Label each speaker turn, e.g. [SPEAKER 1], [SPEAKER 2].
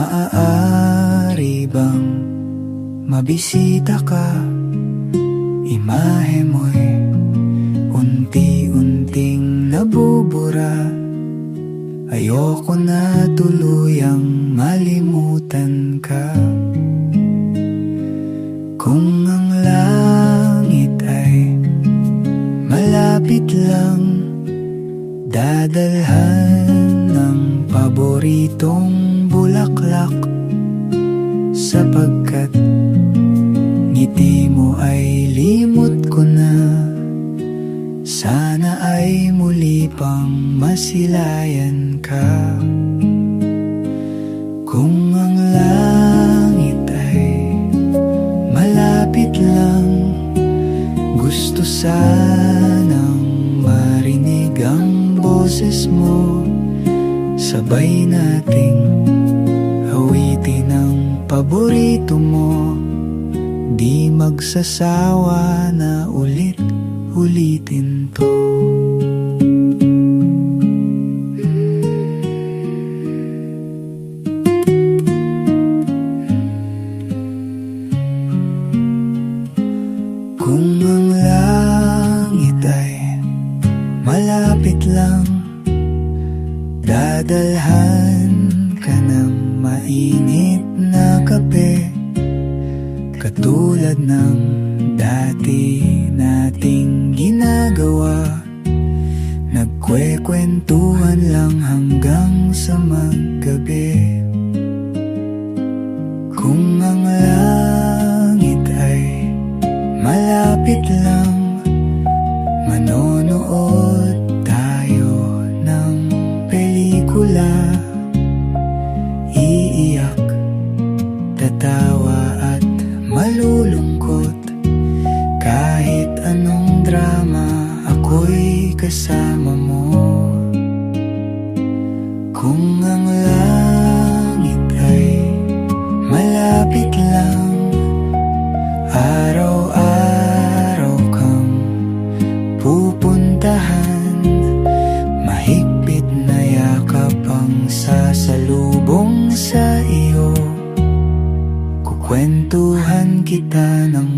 [SPEAKER 1] Maaari bang mabisita ka? Imahe mo'y unti-unting nabubura. Ayoko na tuluyang malimutan ka. Kung ang langit ay malapit lang, dadalhan ng paboritong bulaklak. Sapagkat ngiti mo ay limot ko na, sana ay muli pang masilayan ka. Kung ang langit ay malapit lang, gusto sanang marinig ang boses mo. Sabay nating awitin ang paborito mo. Di magsasawa na ulit-ulitin to. Kung ang langit ay malapit lang, dadalhan ka ng mainit na kape. Katulad ng dati nating ginagawa, nagkwekwentuhan lang hanggang sa maggabi. Kung ang langit ay malapit lang, manonood tayo ng pelikula. Iiyak, tatawa at malulungkot. Kahit anong drama, ako'y kasama mo. Kung ang langit ay malapit lang, araw-araw kang pupuntahan. Mahigpit na yakap ang sasalubong sa iyo. Kukwentuhan kita ng